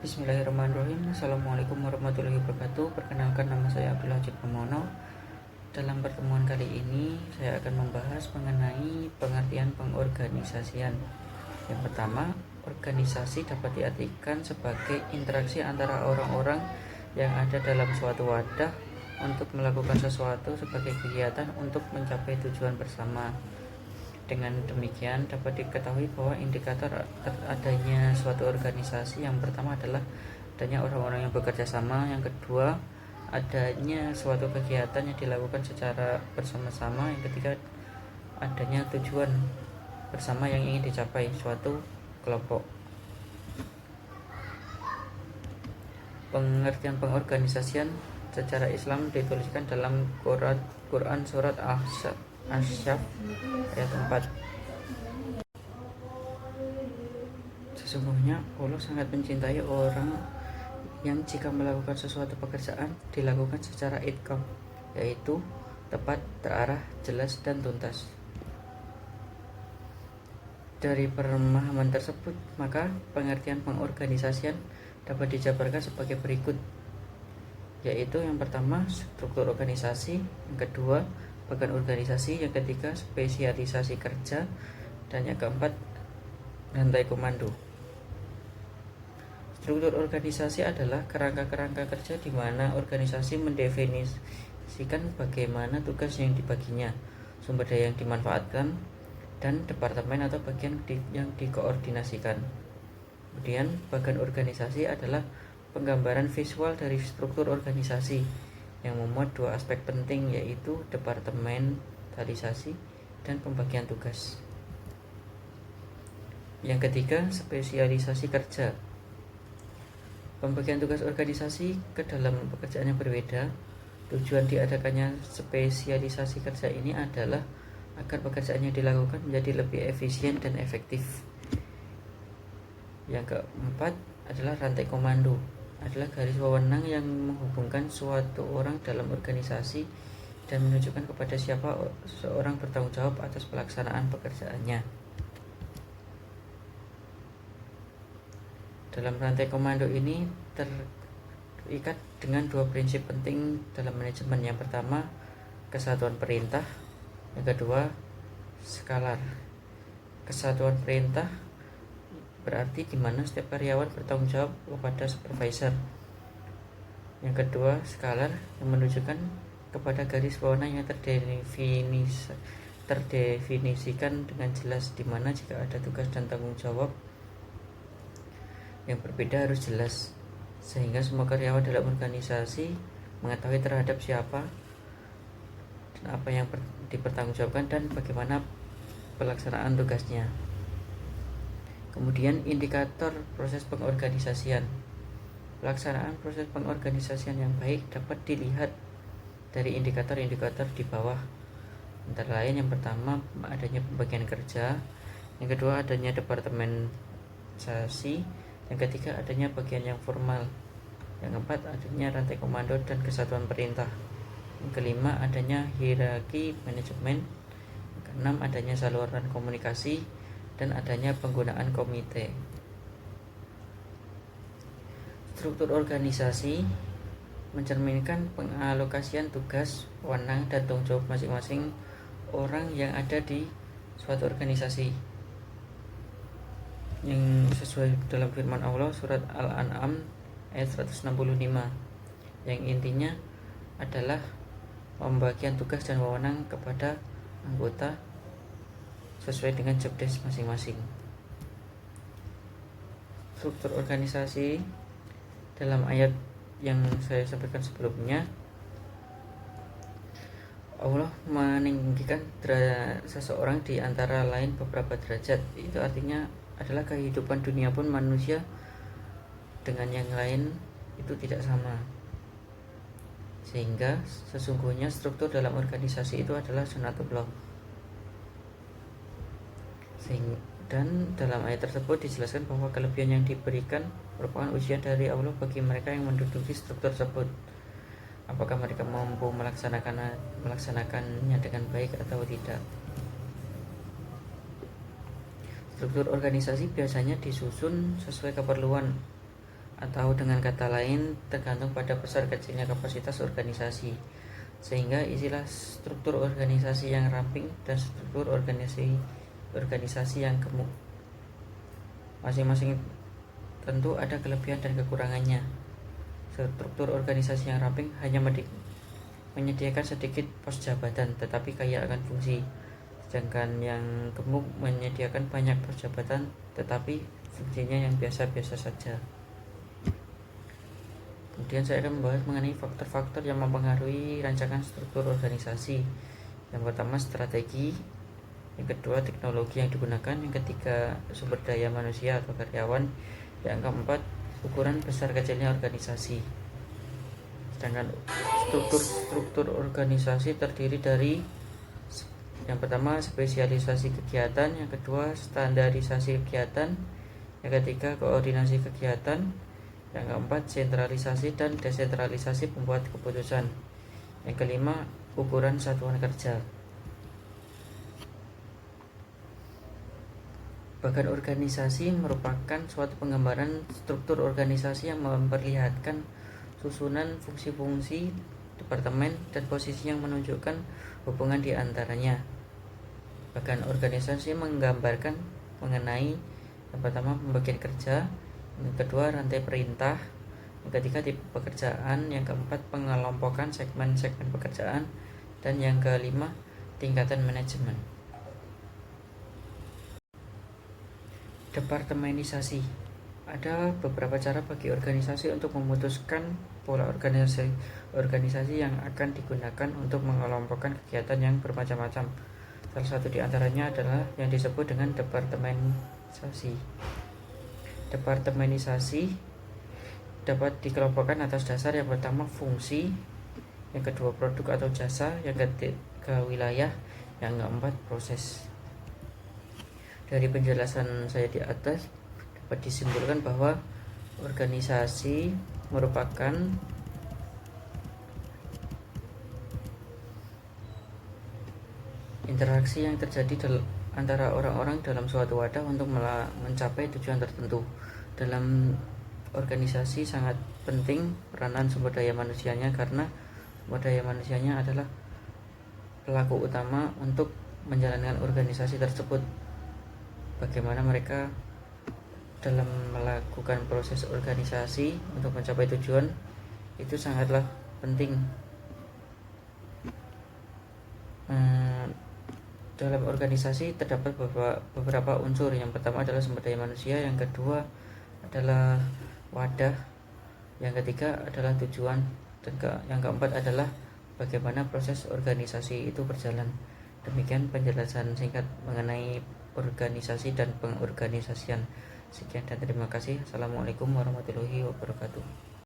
Bismillahirrahmanirrahim. Assalamualaikum warahmatullahi wabarakatuh. Perkenalkan, nama saya Abdullah Haji Pramono. Dalam pertemuan kali ini saya akan membahas mengenai pengertian pengorganisasian. Yang pertama, organisasi dapat diartikan sebagai interaksi antara orang-orang yang ada dalam suatu wadah untuk melakukan sesuatu sebagai kegiatan untuk mencapai tujuan bersama. Dengan demikian dapat diketahui bahwa indikator adanya suatu organisasi yang pertama adalah adanya orang-orang yang bekerja sama, yang kedua adanya suatu kegiatan yang dilakukan secara bersama-sama, yang ketiga adanya tujuan bersama yang ingin dicapai suatu kelompok. Pengertian pengorganisasian secara Islam dituliskan dalam Quran surat Asy-Syaf ayat 4. Sesungguhnya Allah sangat mencintai orang yang jika melakukan sesuatu pekerjaan dilakukan secara itqan, yaitu tepat, terarah, jelas, dan tuntas. Dari pemahaman tersebut, maka pengertian pengorganisasian dapat dijabarkan sebagai berikut, yaitu yang pertama struktur organisasi, yang kedua bagian organisasi, yang ketiga spesialisasi kerja, dan yang keempat rantai komando. Struktur organisasi adalah kerangka-kerangka kerja di mana organisasi mendefinisikan bagaimana tugas yang dibaginya, sumber daya yang dimanfaatkan, dan departemen atau bagian yang dikoordinasikan. Kemudian bagian organisasi adalah penggambaran visual dari struktur organisasi yang memuat dua aspek penting, yaitu departementalisasi dan pembagian tugas. Yang ketiga, spesialisasi kerja. Pembagian tugas organisasi ke dalam pekerjaan yang berbeda. Tujuan diadakannya spesialisasi kerja ini adalah agar pekerjaan yang dilakukan menjadi lebih efisien dan efektif. Yang keempat adalah rantai komando, adalah garis wewenang yang menghubungkan suatu orang dalam organisasi dan menunjukkan kepada siapa seorang bertanggung jawab atas pelaksanaan pekerjaannya. Dalam rantai komando ini terikat dengan dua prinsip penting dalam manajemen. Yang pertama, kesatuan perintah, yang kedua, skalar. Kesatuan perintah berarti di mana setiap karyawan bertanggung jawab kepada supervisor. Yang kedua, skalar, yang menunjukkan kepada garis wewenang yang terdefinisikan dengan jelas, di mana jika ada tugas dan tanggung jawab yang berbeda harus jelas, sehingga semua karyawan dalam organisasi mengetahui terhadap siapa dan apa yang dipertanggungjawabkan dan bagaimana pelaksanaan tugasnya. Kemudian indikator proses pengorganisasian. Pelaksanaan proses pengorganisasian yang baik dapat dilihat dari indikator-indikator di bawah. Antara lain, yang pertama adanya pembagian kerja, yang kedua adanya departementasi, yang ketiga adanya bagian yang formal, yang keempat adanya rantai komando dan kesatuan perintah, yang kelima adanya hierarki manajemen, yang keenam adanya saluran komunikasi, dan adanya penggunaan komite. Struktur organisasi mencerminkan pengalokasian tugas, wewenang, dan tanggung jawab masing-masing orang yang ada di suatu organisasi, yang sesuai dalam firman Allah surat Al-An'am ayat 165, yang intinya adalah pembagian tugas dan wewenang kepada anggota sesuai dengan job desk masing-masing. Struktur organisasi dalam ayat yang saya sampaikan sebelumnya, Allah meninggikan seseorang di antara lain beberapa derajat. Itu artinya adalah kehidupan dunia pun manusia dengan yang lain itu tidak sama, sehingga sesungguhnya struktur dalam organisasi itu adalah sunatullah. Dan dalam ayat tersebut dijelaskan bahwa kelebihan yang diberikan merupakan ujian dari Allah bagi mereka yang menduduki struktur tersebut. Apakah mereka mampu melaksanakannya dengan baik atau tidak. Struktur organisasi biasanya disusun sesuai keperluan atau dengan kata lain tergantung pada besar kecilnya kapasitas organisasi, sehingga istilah struktur organisasi yang ramping dan struktur organisasi yang gemuk masing-masing tentu ada kelebihan dan kekurangannya. Struktur organisasi yang ramping hanya menyediakan sedikit pos jabatan tetapi kaya akan fungsi, sedangkan yang gemuk menyediakan banyak pos jabatan tetapi fungsinya yang biasa-biasa saja. Kemudian saya akan membahas mengenai faktor-faktor yang mempengaruhi rancangan struktur organisasi. Yang pertama, strategi. Yang kedua, teknologi yang digunakan. Yang ketiga, sumber daya manusia atau karyawan. Yang keempat, ukuran besar kecilnya organisasi. Sedangkan struktur organisasi terdiri dari yang pertama, spesialisasi kegiatan. Yang kedua, standarisasi kegiatan. Yang ketiga, koordinasi kegiatan. Yang keempat, sentralisasi dan desentralisasi pembuat keputusan. Yang kelima, ukuran satuan kerja. Bagan organisasi merupakan suatu penggambaran struktur organisasi yang memperlihatkan susunan fungsi-fungsi departemen dan posisi yang menunjukkan hubungan di antaranya. Bagan organisasi menggambarkan mengenai yang pertama, pembagian kerja. Yang kedua, rantai perintah. Yang ketiga, tipe pekerjaan. Yang keempat, pengelompokan segmen-segmen pekerjaan. Dan yang kelima, tingkatan manajemen. Departemenisasi. Ada beberapa cara bagi organisasi untuk memutuskan pola organisasi yang akan digunakan untuk mengelompokkan kegiatan yang bermacam-macam. Salah satu di antaranya adalah yang disebut dengan departemenisasi. Departemenisasi dapat dikelompokkan atas dasar yang pertama, fungsi. Yang kedua, produk atau jasa. Yang ketiga, wilayah. Yang keempat, proses. Dari penjelasan saya di atas dapat disimpulkan bahwa organisasi merupakan interaksi yang terjadi antara orang-orang dalam suatu wadah untuk mencapai tujuan tertentu. Dalam organisasi sangat penting peranan sumber daya manusianya, karena sumber daya manusianya adalah pelaku utama untuk menjalankan organisasi tersebut. Bagaimana mereka dalam melakukan proses organisasi untuk mencapai tujuan itu sangatlah penting. Dalam organisasi terdapat beberapa unsur. Yang pertama adalah sumber daya manusia, yang kedua adalah wadah, yang ketiga adalah tujuan, dan yang keempat adalah bagaimana proses organisasi itu berjalan. Demikian penjelasan singkat mengenai organisasi dan pengorganisasian. Sekian dan terima kasih. Assalamualaikum warahmatullahi wabarakatuh.